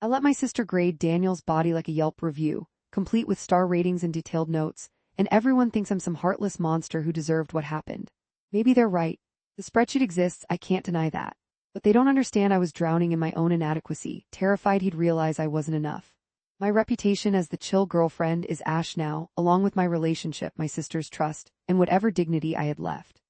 I let my sister grade Daniel's body like a Yelp review, complete with star ratings and detailed notes, and everyone thinks I'm some heartless monster who deserved what happened. Maybe they're right. The spreadsheet exists, I can't deny that. But they don't understand I was drowning in my own inadequacy, terrified he'd realize I wasn't enough. My reputation as the chill girlfriend is ash now, along with my relationship, my sister's trust, and whatever dignity I had left.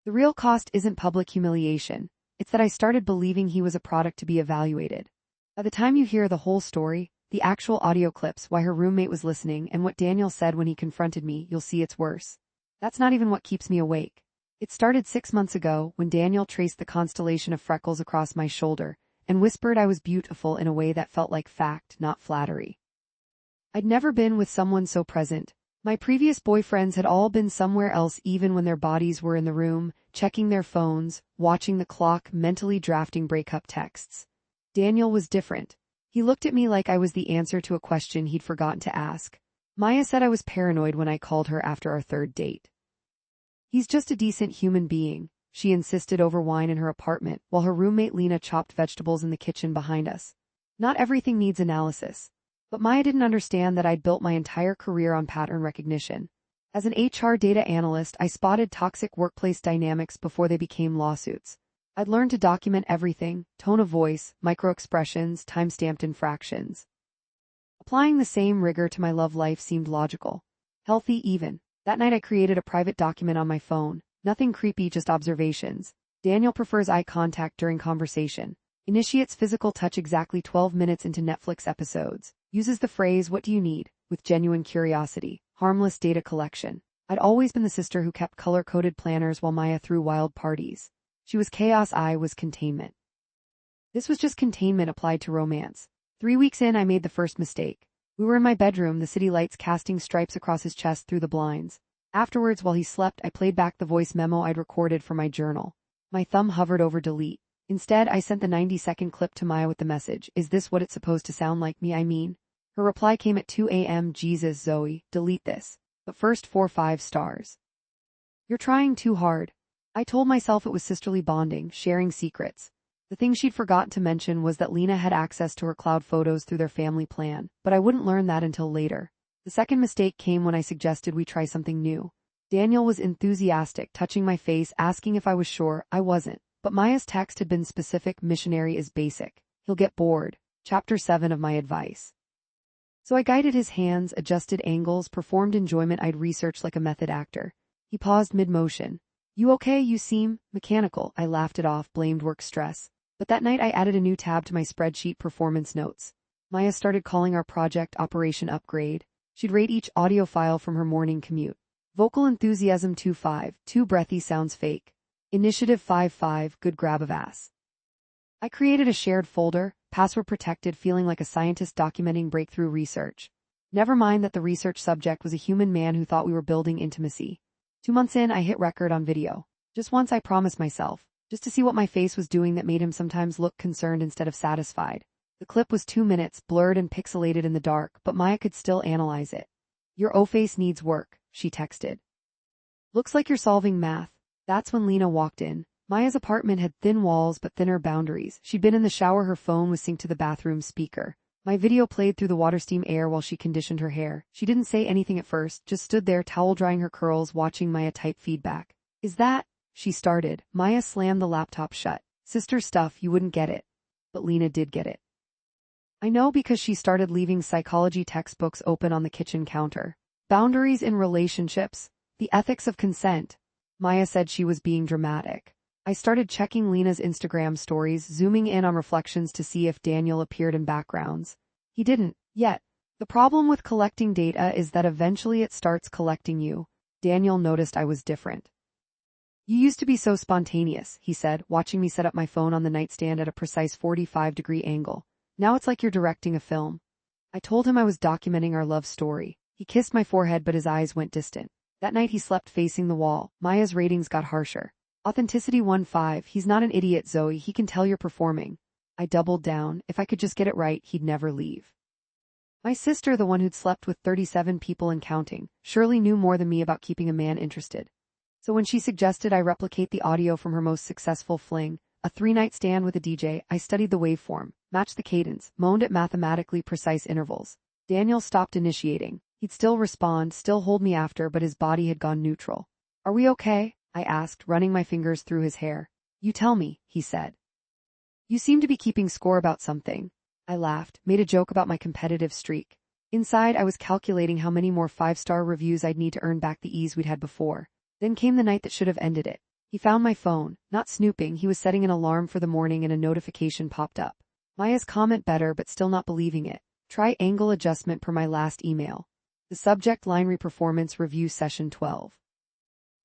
The real cost isn't public humiliation. It's that I started believing he was a product to be evaluated. By the time you hear the whole story, the actual audio clips, why her roommate was listening, and what Daniel said when he confronted me, you'll see it's worse. That's not even what keeps me awake. It started 6 months ago when Daniel traced the constellation of freckles across my shoulder and whispered I was beautiful in a way that felt like fact, not flattery. I'd never been with someone so present. My previous boyfriends had all been somewhere else even when their bodies were in the room, checking their phones, watching the clock, mentally drafting breakup texts. Daniel was different. He looked at me like I was the answer to a question he'd forgotten to ask. Maya said I was paranoid when I called her after our third date. He's just a decent human being, she insisted over wine in her apartment, while her roommate Lena chopped vegetables in the kitchen behind us. Not everything needs analysis. But Maya didn't understand that I'd built my entire career on pattern recognition. As an HR data analyst, I spotted toxic workplace dynamics before they became lawsuits. I'd learned to document everything: tone of voice, microexpressions, time-stamped infractions. Applying the same rigor to my love life seemed logical. Healthy even. That night I created a private document on my phone. Nothing creepy, just observations. Daniel prefers eye contact during conversation. Initiates physical touch exactly 12 minutes into Netflix episodes. Uses the phrase, "What do you need?" with genuine curiosity. Harmless data collection. I'd always been the sister who kept color-coded planners while Maya threw wild parties. She was chaos, I was containment. This was just containment applied to romance. 3 weeks in, I made the first mistake. We were in my bedroom, the city lights casting stripes across his chest through the blinds. Afterwards, while he slept, I played back the voice memo I'd recorded for my journal. My thumb hovered over delete. Instead, I sent the 90-second clip to Maya with the message, "Is this what it's supposed to sound like me, I mean?" Her reply came at 2 a.m. "Jesus, Zoe, delete this. But first 4-5 stars. You're trying too hard." I told myself it was sisterly bonding, sharing secrets. The thing she'd forgotten to mention was that Lena had access to her cloud photos through their family plan, but I wouldn't learn that until later. The second mistake came when I suggested we try something new. Daniel was enthusiastic, touching my face, asking if I was sure. I wasn't. But Maya's text had been specific: missionary is basic. He'll get bored. Chapter 7 of my advice. So I guided his hands, adjusted angles, performed enjoyment I'd researched like a method actor. He paused mid-motion. "You okay? You seem mechanical." I laughed it off, blamed work stress. But that night I added a new tab to my spreadsheet: performance notes. Maya started calling our project Operation Upgrade. She'd rate each audio file from her morning commute. Vocal enthusiasm 2.5, too breathy, sounds fake. Initiative 5.5, good grab of ass. I created a shared folder, password protected, feeling like a scientist documenting breakthrough research. Never mind that the research subject was a human man who thought we were building intimacy. 2 months in, I hit record on video. Just once, I promised myself, just to see what my face was doing that made him sometimes look concerned instead of satisfied. The clip was 2 minutes, blurred and pixelated in the dark, but Maya could still analyze it. "Your O-face needs work," she texted. "Looks like you're solving math." That's when Lena walked in. Maya's apartment had thin walls but thinner boundaries. She'd been in the shower, her phone was synced to the bathroom speaker. My video played through the water steam air while she conditioned her hair. She didn't say anything at first, just stood there, towel drying her curls, watching Maya type feedback. "Is that?" she started. Maya slammed the laptop shut. "Sister stuff, you wouldn't get it." But Lena did get it. I know, because she started leaving psychology textbooks open on the kitchen counter. Boundaries in relationships. The ethics of consent. Maya said she was being dramatic. I started checking Lena's Instagram stories, zooming in on reflections to see if Daniel appeared in backgrounds. He didn't, yet. The problem with collecting data is that eventually it starts collecting you. Daniel noticed I was different. "You used to be so spontaneous," he said, watching me set up my phone on the nightstand at a precise 45-degree angle. "Now it's like you're directing a film." I told him I was documenting our love story. He kissed my forehead, but his eyes went distant. That night he slept facing the wall. Maya's ratings got harsher. Authenticity 1.5, he's not an idiot, Zoe, he can tell you're performing. I doubled down. If I could just get it right, he'd never leave. My sister, the one who'd slept with 37 people and counting, surely knew more than me about keeping a man interested. So when she suggested I replicate the audio from her most successful fling, A 3-night stand with a DJ. I studied the waveform, matched the cadence, moaned at mathematically precise intervals. Daniel stopped initiating. He'd still respond, still hold me after, but his body had gone neutral. Are we okay? I asked, running my fingers through his hair. You tell me, he said. You seem to be keeping score about something. I laughed, made a joke about my competitive streak. Inside, I was calculating how many more 5-star reviews I'd need to earn back the ease we'd had before. Then came the night that should have ended it. He found my phone. Not snooping, he was setting an alarm for the morning and a notification popped up. Maya's comment better but still not believing it. Try angle adjustment per my last email. The subject line Reperformance Review Session 12.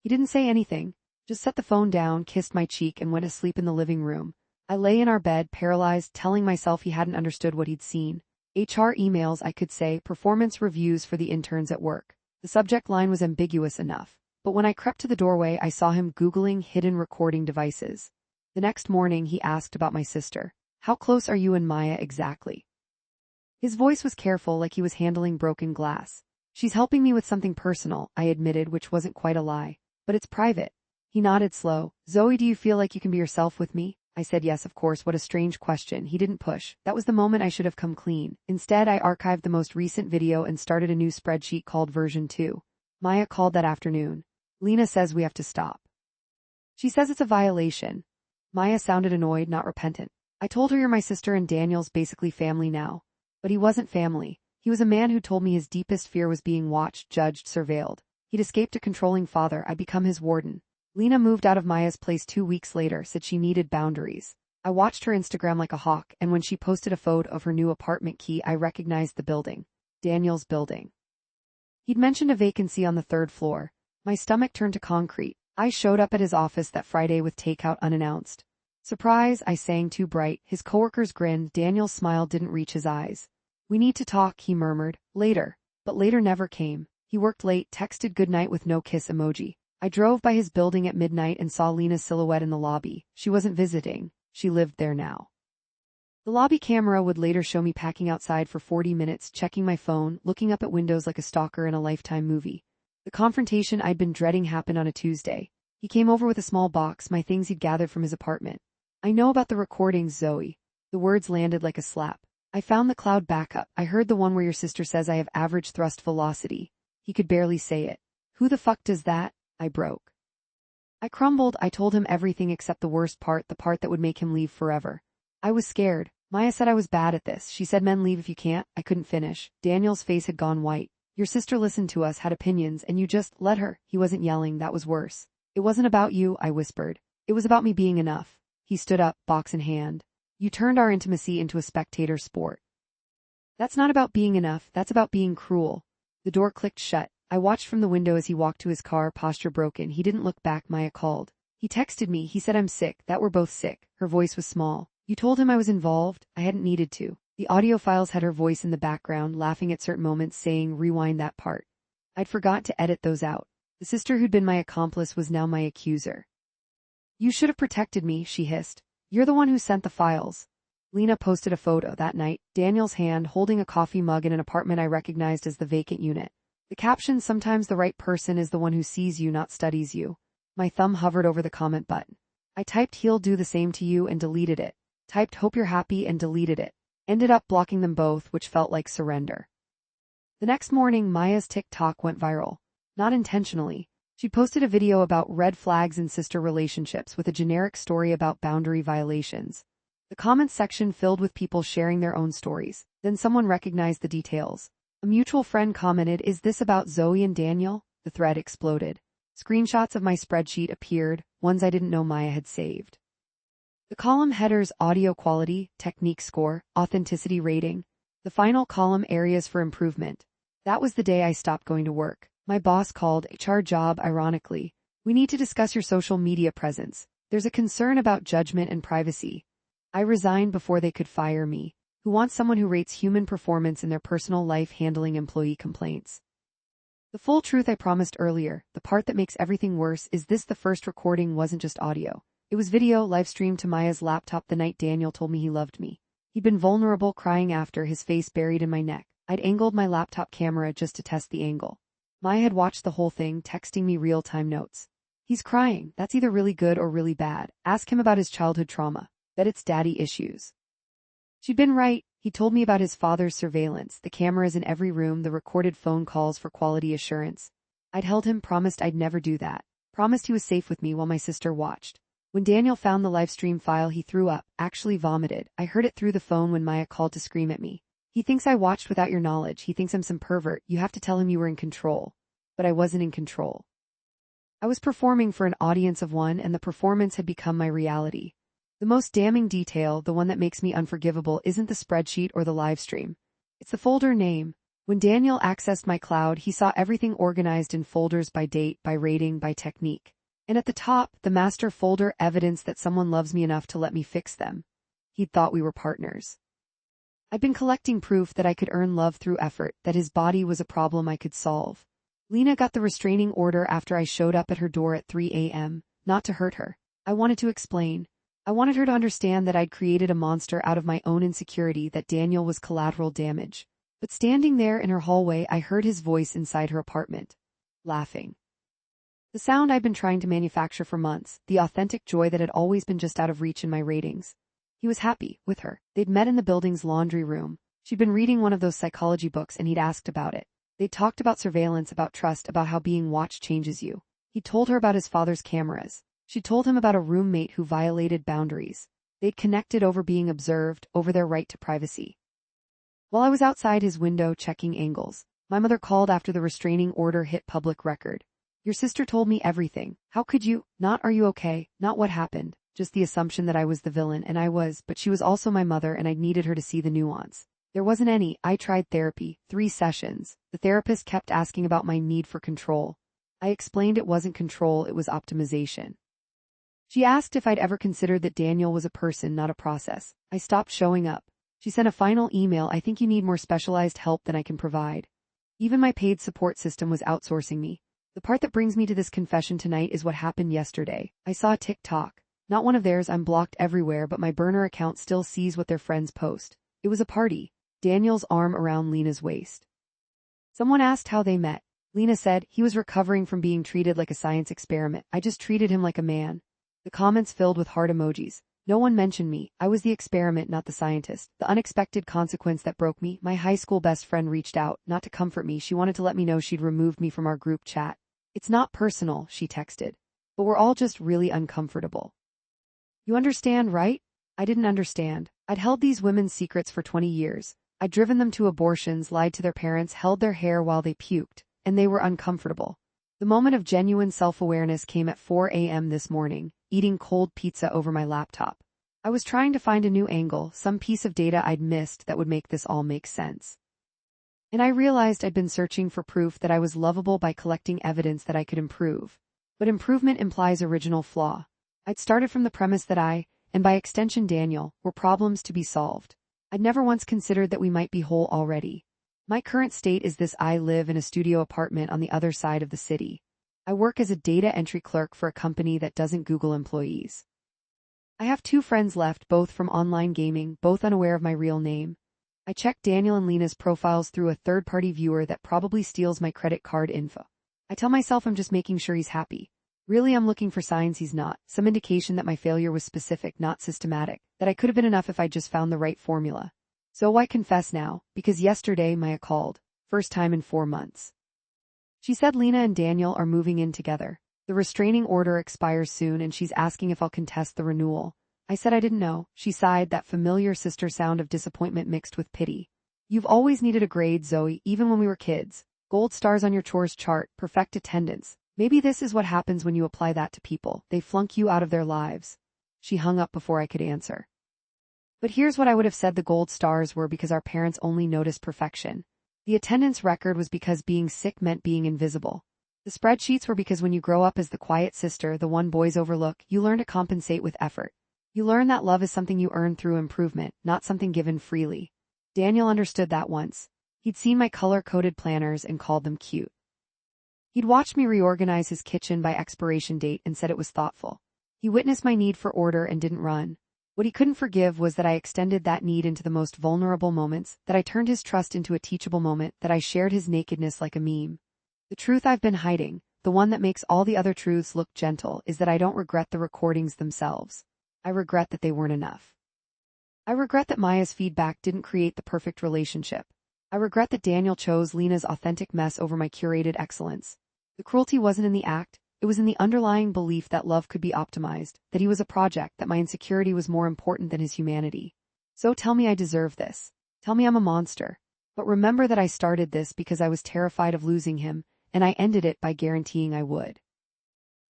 He didn't say anything, just set the phone down, kissed my cheek and went to sleep in the living room. I lay in our bed, paralyzed, telling myself he hadn't understood what he'd seen. HR emails, I could say, performance reviews for the interns at work. The subject line was ambiguous enough, but when I crept to the doorway I saw him Googling hidden recording devices. The next morning he asked about my sister. How close are you and Maya exactly? His voice was careful, like he was handling broken glass. She's helping me with something personal, I admitted, which wasn't quite a lie. But it's private. He nodded slow. Zoe, do you feel like you can be yourself with me? I said yes, of course. What a strange question. He didn't push. That was the moment I should have come clean. Instead, I archived the most recent video and started a new spreadsheet called version 2. Maya called that afternoon. Lena says we have to stop. She says it's a violation. Maya sounded annoyed, not repentant. I told her you're my sister and Daniel's basically family now. But he wasn't family. He was a man who told me his deepest fear was being watched, judged, surveilled. He'd escaped a controlling father. I'd become his warden. Lena moved out of Maya's place 2 weeks later, said she needed boundaries. I watched her Instagram like a hawk, and when she posted a photo of her new apartment key, I recognized the building. Daniel's building. He'd mentioned a vacancy on the 3rd floor. My stomach turned to concrete. I showed up at his office that Friday with takeout unannounced. Surprise, I sang too bright. His coworkers grinned. Daniel's smile didn't reach his eyes. We need to talk, he murmured. Later. But later never came. He worked late, texted goodnight with no kiss emoji. I drove by his building at midnight and saw Lena's silhouette in the lobby. She wasn't visiting. She lived there now. The lobby camera would later show me packing outside for 40 minutes, checking my phone, looking up at windows like a stalker in a Lifetime movie. The confrontation I'd been dreading happened on a Tuesday. He came over with a small box, my things he'd gathered from his apartment. I know about the recordings, Zoe. The words landed like a slap. I found the cloud backup. I heard the one where your sister says I have average thrust velocity. He could barely say it. Who the fuck does that? I broke. I crumbled. I told him everything except the worst part, the part that would make him leave forever. I was scared. Maya said I was bad at this. She said men leave if you can't. I couldn't finish. Daniel's face had gone white. Your sister listened to us, had opinions, and you just let her. He wasn't yelling. That was worse. It wasn't about you, I whispered. It was about me being enough. He stood up, box in hand. You turned our intimacy into a spectator sport. That's not about being enough. That's about being cruel. The door clicked shut. I watched from the window as he walked to his car, posture broken. He didn't look back. Maya called. He texted me. He said I'm sick, that we're both sick. Her voice was small. You told him I was involved? I hadn't needed to. The audio files had her voice in the background, laughing at certain moments, saying, rewind that part. I'd forgot to edit those out. The sister who'd been my accomplice was now my accuser. You should have protected me, she hissed. You're the one who sent the files. Lena posted a photo that night, Daniel's hand holding a coffee mug in an apartment I recognized as the vacant unit. The caption, sometimes the right person is the one who sees you, not studies you. My thumb hovered over the comment button. I typed he'll do the same to you and deleted it. Typed hope you're happy and deleted it. Ended up blocking them both, which felt like surrender. The next morning, Maya's TikTok went viral. Not intentionally. She posted a video about red flags in sister relationships with a generic story about boundary violations. The comments section filled with people sharing their own stories. Then someone recognized the details. A mutual friend commented, "Is this about Zoe and Daniel?" The thread exploded. Screenshots of my spreadsheet appeared, ones I didn't know Maya had saved. The column headers: audio quality, technique score, authenticity rating. The final column: areas for improvement. That was the day I stopped going to work. My boss called. HR job, ironically. We need to discuss your social media presence. There's a concern about judgment and privacy. I resigned before they could fire me. Who wants someone who rates human performance in their personal life handling employee complaints? The full truth I promised earlier, the part that makes everything worse, is this: the first recording wasn't just audio. It was video, live streamed to Maya's laptop the night Daniel told me he loved me. He'd been vulnerable, crying after, his face buried in my neck. I'd angled my laptop camera just to test the angle. Maya had watched the whole thing, texting me real-time notes. He's crying. That's either really good or really bad. Ask him about his childhood trauma. Bet it's daddy issues. She'd been right. He told me about his father's surveillance, the cameras in every room, the recorded phone calls for quality assurance. I'd held him, promised I'd never do that. Promised he was safe with me while my sister watched. When Daniel found the live stream file, he threw up, actually vomited. I heard it through the phone when Maya called to scream at me. He thinks I watched without your knowledge. He thinks I'm some pervert. You have to tell him you were in control. But I wasn't in control. I was performing for an audience of one, and the performance had become my reality. The most damning detail, the one that makes me unforgivable, isn't the spreadsheet or the live stream. It's the folder name. When Daniel accessed my cloud, he saw everything organized in folders by date, by rating, by technique. And at the top, the master folder, evidence that someone loves me enough to let me fix them. He'd thought we were partners. I'd been collecting proof that I could earn love through effort, that his body was a problem I could solve. Lena got the restraining order after I showed up at her door at 3 a.m., not to hurt her. I wanted to explain. I wanted her to understand that I'd created a monster out of my own insecurity, that Daniel was collateral damage. But standing there in her hallway, I heard his voice inside her apartment. Laughing. The sound I'd been trying to manufacture for months, the authentic joy that had always been just out of reach in my ratings. He was happy, with her. They'd met in the building's laundry room. She'd been reading one of those psychology books and he'd asked about it. They'd talked about surveillance, about trust, about how being watched changes you. He told her about his father's cameras. She told him about a roommate who violated boundaries. They'd connected over being observed, over their right to privacy. While I was outside his window checking angles, my mother called after the restraining order hit public record. Your sister told me everything. How could you? Not are you okay? Not what happened. Just the assumption that I was the villain, and I was, but she was also my mother and I needed her to see the nuance. There wasn't any. I tried therapy, 3 sessions. The therapist kept asking about my need for control. I explained it wasn't control, it was optimization. She asked if I'd ever considered that Daniel was a person, not a process. I stopped showing up. She sent a final email. I think you need more specialized help than I can provide. Even my paid support system was outsourcing me. The part that brings me to this confession tonight is what happened yesterday. I saw a TikTok. Not one of theirs. I'm blocked everywhere, but my burner account still sees what their friends post. It was a party. Daniel's arm around Lena's waist. Someone asked how they met. Lena said, he was recovering from being treated like a science experiment. I just treated him like a man. The comments filled with heart emojis. No one mentioned me. I was the experiment, not the scientist. The unexpected consequence that broke me. My high school best friend reached out, not to comfort me. She wanted to let me know she'd removed me from our group chat. It's not personal, she texted. But we're all just really uncomfortable. You understand, right? I didn't understand. I'd held these women's secrets for 20 years. I'd driven them to abortions, lied to their parents, held their hair while they puked, and they were uncomfortable. The moment of genuine self-awareness came at 4 a.m. this morning, eating cold pizza over my laptop. I was trying to find a new angle, some piece of data I'd missed that would make this all make sense. And I realized I'd been searching for proof that I was lovable by collecting evidence that I could improve. But improvement implies original flaw. I'd started from the premise that I, and by extension Daniel, were problems to be solved. I'd never once considered that we might be whole already. My current state is this: I live in a studio apartment on the other side of the city. I work as a data entry clerk for a company that doesn't Google employees. I have 2 friends left, both from online gaming, both unaware of my real name. I check Daniel and Lena's profiles through a third-party viewer that probably steals my credit card info. I tell myself I'm just making sure he's happy. Really, I'm looking for signs he's not, some indication that my failure was specific, not systematic, that I could have been enough if I just found the right formula. So why confess now? Because yesterday Maya called. First time in 4 months. She said Lena and Daniel are moving in together. The restraining order expires soon and she's asking if I'll contest the renewal. I said I didn't know. She sighed, that familiar sister sound of disappointment mixed with pity. You've always needed a grade, Zoe, even when we were kids. Gold stars on your chores chart, perfect attendance. Maybe this is what happens when you apply that to people. They flunk you out of their lives. She hung up before I could answer. But here's what I would have said: the gold stars were because our parents only noticed perfection. The attendance record was because being sick meant being invisible. The spreadsheets were because when you grow up as the quiet sister, the one boys overlook, you learn to compensate with effort. You learn that love is something you earn through improvement, not something given freely. Daniel understood that once. He'd seen my color-coded planners and called them cute. He'd watched me reorganize his kitchen by expiration date and said it was thoughtful. He witnessed my need for order and didn't run. What he couldn't forgive was that I extended that need into the most vulnerable moments, that I turned his trust into a teachable moment, that I shared his nakedness like a meme. The truth I've been hiding, the one that makes all the other truths look gentle, is that I don't regret the recordings themselves. I regret that they weren't enough. I regret that Maya's feedback didn't create the perfect relationship. I regret that Daniel chose Lena's authentic mess over my curated excellence. The cruelty wasn't in the act, it was in the underlying belief that love could be optimized, that he was a project, that my insecurity was more important than his humanity. So tell me I deserve this. Tell me I'm a monster. But remember that I started this because I was terrified of losing him, and I ended it by guaranteeing I would.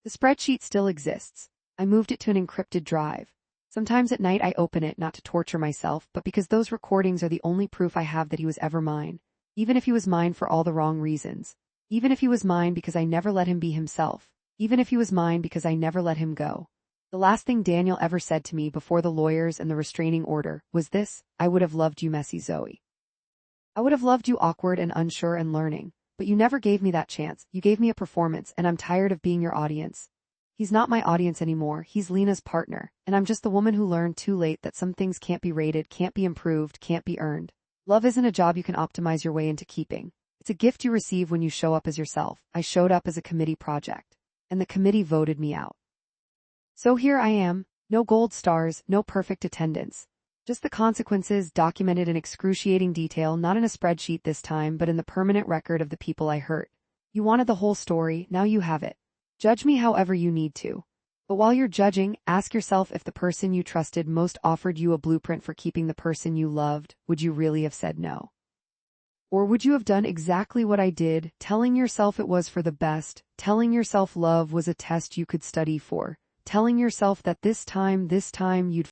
The spreadsheet still exists. I moved it to an encrypted drive. Sometimes at night I open it not to torture myself, but because those recordings are the only proof I have that he was ever mine. Even if he was mine for all the wrong reasons. Even if he was mine because I never let him be himself. Even if he was mine because I never let him go. The last thing Daniel ever said to me before the lawyers and the restraining order was this: I would have loved you messy, Zoe. I would have loved you awkward and unsure and learning, but you never gave me that chance. You gave me a performance, and I'm tired of being your audience. He's not my audience anymore, he's Lena's partner, and I'm just the woman who learned too late that some things can't be rated, can't be improved, can't be earned. Love isn't a job you can optimize your way into keeping. It's a gift you receive when you show up as yourself. I showed up as a committee project, and the committee voted me out. So here I am, no gold stars, no perfect attendance. Just the consequences documented in excruciating detail, not in a spreadsheet this time, but in the permanent record of the people I hurt. You wanted the whole story, now you have it. Judge me however you need to. But while you're judging, ask yourself if the person you trusted most offered you a blueprint for keeping the person you loved, would you really have said no? Or would you have done exactly what I did, telling yourself it was for the best, telling yourself love was a test you could study for, telling yourself that this time you'd